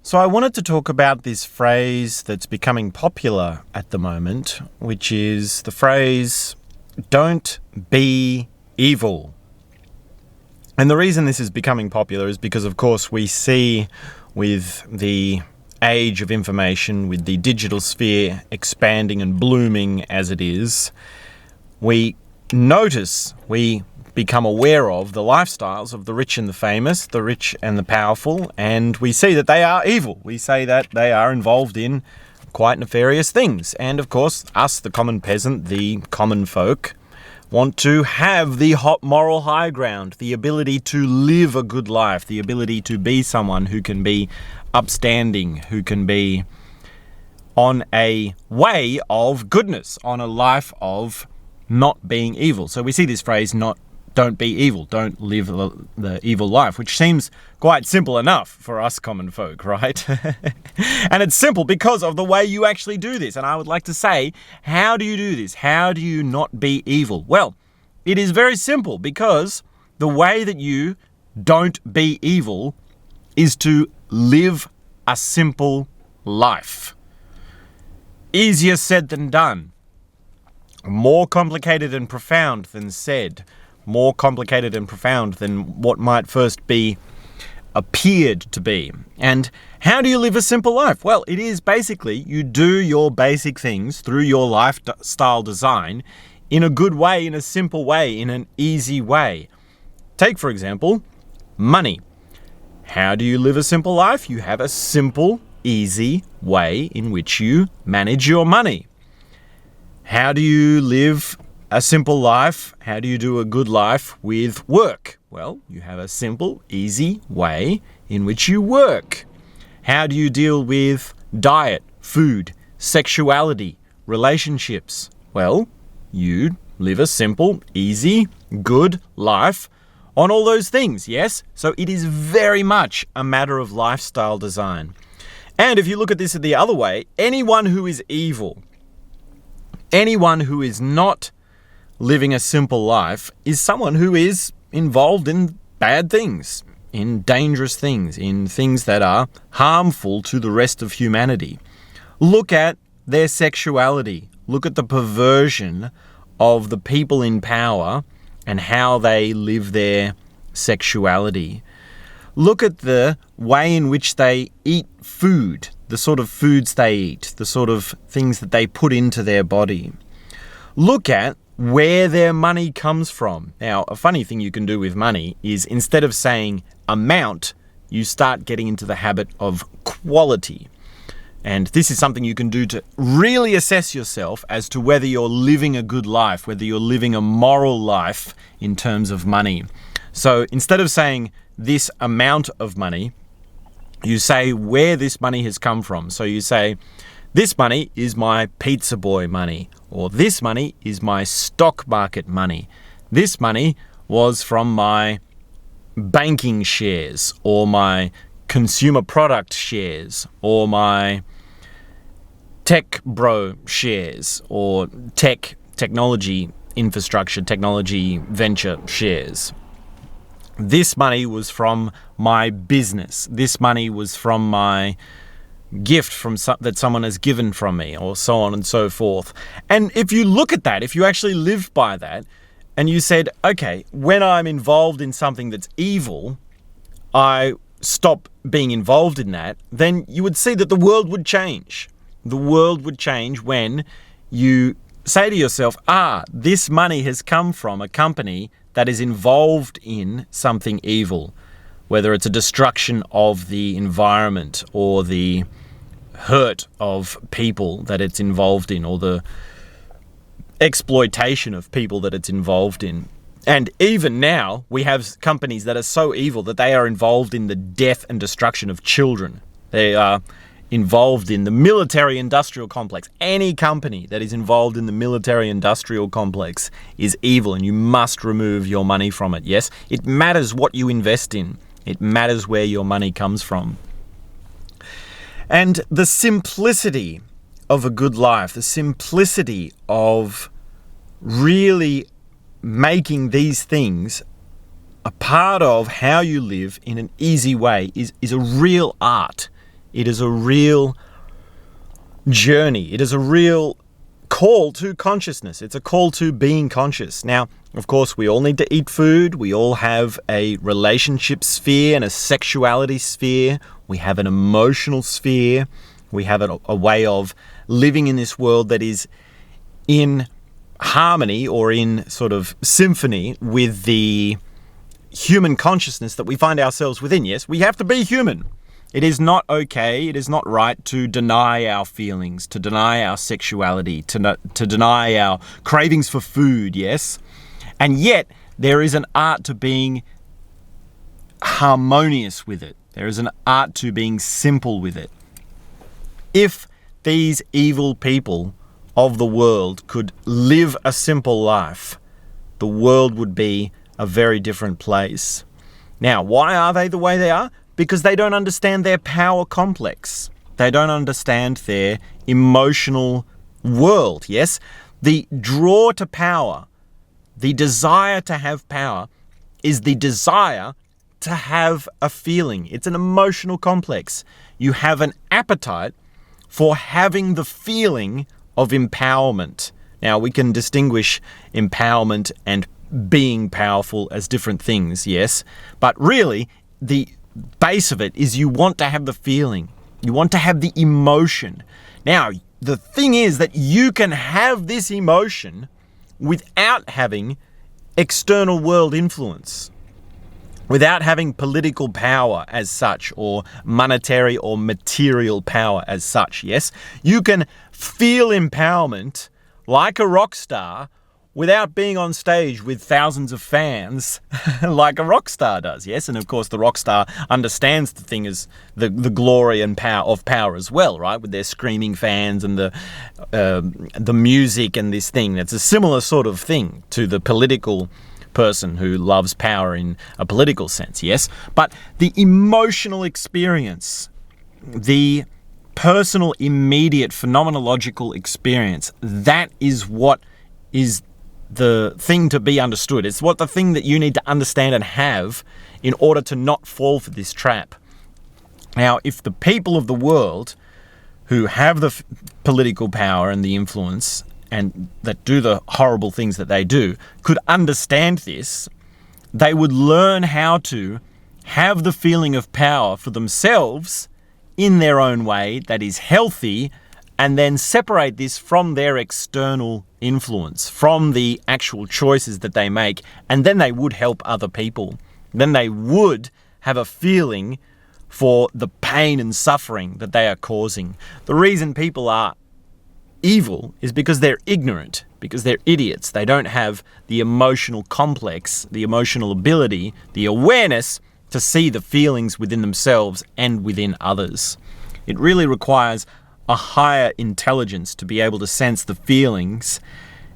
So I wanted to talk about this phrase that's becoming popular at the moment, which is the phrase, "Don't be evil." And the reason this is becoming popular is because, of course, we see with the age of information, with the digital sphere expanding and blooming as it is, we become aware of the lifestyles of the rich and the famous, the rich and the powerful, and we see that they are evil. We say that they are involved in quite nefarious things. And of course, us, the common peasant, the common folk, want to have the hot moral high ground, the ability to live a good life, the ability to be someone who can be upstanding, who can be on a way of goodness, on a life of not being evil. So we see this phrase, don't be evil, don't live the evil life, which seems quite simple enough for us common folk, right? And it's simple because of the way you actually do this. And I would like to say, how do you do this? How do you not be evil? Well, it is very simple because the way that you don't be evil is to live a simple life. Easier said than done. More complicated and profound than said. More complicated and profound than what might first be appeared to be. And how do you live a simple life? Well, it is basically you do your basic things through your lifestyle design in a good way, in a simple way, in an easy way. Take, for example, money. How do you live a simple life? You have a simple, easy way in which you manage your money. How do you live a simple life? How do you do a good life with work? Well, you have a simple, easy way in which you work. How do you deal with diet, food, sexuality, relationships? Well, you live a simple, easy, good life on all those things, yes? So it is very much a matter of lifestyle design. And if you look at this the other way, anyone who is evil, anyone who is not living a simple life is someone who is involved in bad things, in dangerous things, in things that are harmful to the rest of humanity. Look at their sexuality. Look at the perversion of the people in power and how they live their sexuality. Look at the way in which they eat food, the sort of foods they eat, the sort of things that they put into their body. Look at where their money comes from. Now, a funny thing you can do with money is instead of saying amount, you start getting into the habit of quality. And this is something you can do to really assess yourself as to whether you're living a good life, whether you're living a moral life in terms of money. So instead of saying this amount of money, you say where this money has come from. So you say, this money is my pizza boy money, or this money is my stock market money. This money was from my banking shares, or my consumer product shares, or my tech bro shares, or technology infrastructure, technology venture shares. This money was from my business. This money was from my gift that someone has given from me, or so on and so forth. And if you look at that, if you actually live by that, and you said, okay, when I'm involved in something that's evil, I stop being involved in that, then you would see that the world would change. The world would change when you say to yourself, this money has come from a company that is involved in something evil, whether it's a destruction of the environment or the hurt of people that it's involved in, or the exploitation of people that it's involved in. And even now, we have companies that are so evil that they are involved in the death and destruction of children. They are involved in the military-industrial complex. Any company that is involved in the military-industrial complex is evil, and you must remove your money from it. Yes, it matters what you invest in. It matters where your money comes from. And the simplicity of a good life, the simplicity of really making these things a part of how you live in an easy way is a real art. It is a real journey. It is a real call to consciousness. It's a call to being conscious. Now, of course, we all need to eat food. We all have a relationship sphere and a sexuality sphere. We have an emotional sphere. We have a way of living in this world that is in harmony or in sort of symphony with the human consciousness that we find ourselves within. Yes, we have to be human. It is not okay, it is not right to deny our feelings, to deny our sexuality, to deny our cravings for food, yes? And yet, there is an art to being harmonious with it. There is an art to being simple with it. If these evil people of the world could live a simple life, the world would be a very different place. Now, why are they the way they are? Because they don't understand their power complex. They don't understand their emotional world, yes? The draw to power, the desire to have power, is the desire to have a feeling. It's an emotional complex. You have an appetite for having the feeling of empowerment. Now, we can distinguish empowerment and being powerful as different things, yes? But really, the base of it is you want to have the feeling. You want to have the emotion. Now, the thing is that you can have this emotion without having external world influence, without having political power as such, or monetary or material power as such, yes? You can feel empowerment like a rock star without being on stage with thousands of fans like a rock star does, yes? And of course, the rock star understands the thing as the glory and power of power as well, right? With their screaming fans and the music and this thing. It's a similar sort of thing to the political person who loves power in a political sense, yes? But the emotional experience, the personal, immediate, phenomenological experience, that is what is the thing to be understood. It's what the thing that you need to understand and have in order to not fall for this trap. Now, if the people of the world who have the political power and the influence and that do the horrible things that they do could understand this, they would learn how to have the feeling of power for themselves in their own way that is healthy, and then separate this from their external influence, from the actual choices that they make, and then they would help other people. Then they would have a feeling for the pain and suffering that they are causing. The reason people are evil is because they're ignorant, because they're idiots. They don't have the emotional complex, the emotional ability, the awareness to see the feelings within themselves and within others. It really requires a higher intelligence to be able to sense the feelings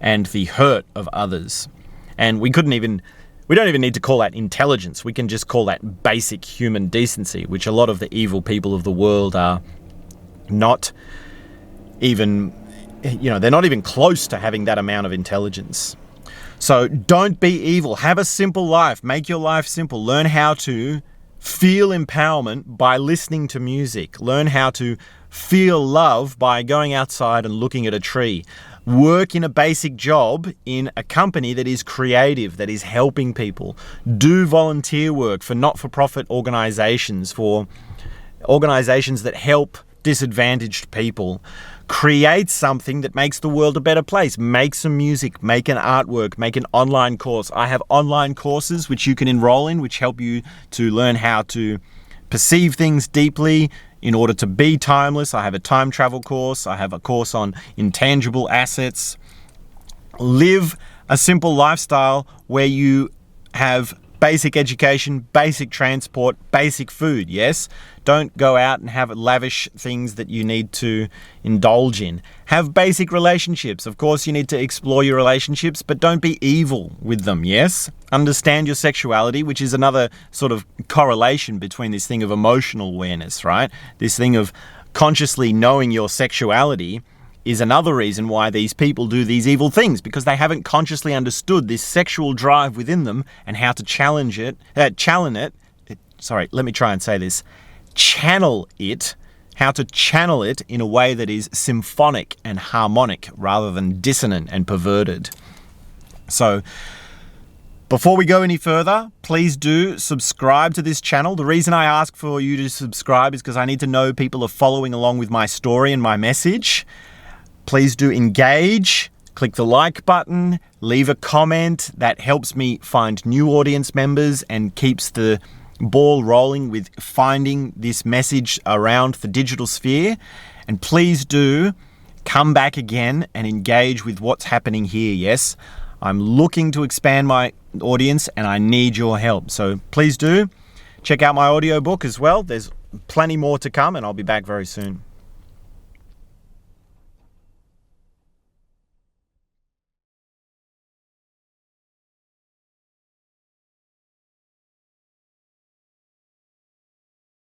and the hurt of others. And we don't even need to call that intelligence. We can just call that basic human decency, which a lot of the evil people of the world are not even, they're not even close to having that amount of intelligence. So don't be evil. Have a simple life. Make your life simple. Learn how to feel empowerment by listening to music. Learn how to feel love by going outside and looking at a tree. Work in a basic job in a company that is creative, that is helping people. Do volunteer work for not-for-profit organizations, for organizations that help disadvantaged people. Create something that makes the world a better place. Make some music, make an artwork, make an online course. I have online courses which you can enroll in, which help you to learn how to perceive things deeply in order to be timeless. I have a time travel course. I have a course on intangible assets. Live a simple lifestyle where you have basic education, basic transport, basic food, yes? Don't go out and have lavish things that you need to indulge in. Have basic relationships. Of course, you need to explore your relationships, but don't be evil with them, yes? Understand your sexuality, which is another sort of correlation between this thing of emotional awareness, right? This thing of consciously knowing your sexuality is another reason why these people do these evil things, because they haven't consciously understood this sexual drive within them and how to channel it how to channel it in a way that is symphonic and harmonic rather than dissonant and perverted. So, before we go any further, please do subscribe to this channel. The reason I ask for you to subscribe is because I need to know people are following along with my story and my message. Please do engage, click the like button, leave a comment. That helps me find new audience members and keeps the ball rolling with finding this message around the digital sphere. And please do come back again and engage with what's happening here. Yes, I'm looking to expand my audience and I need your help. So please do check out my audiobook as well. There's plenty more to come and I'll be back very soon.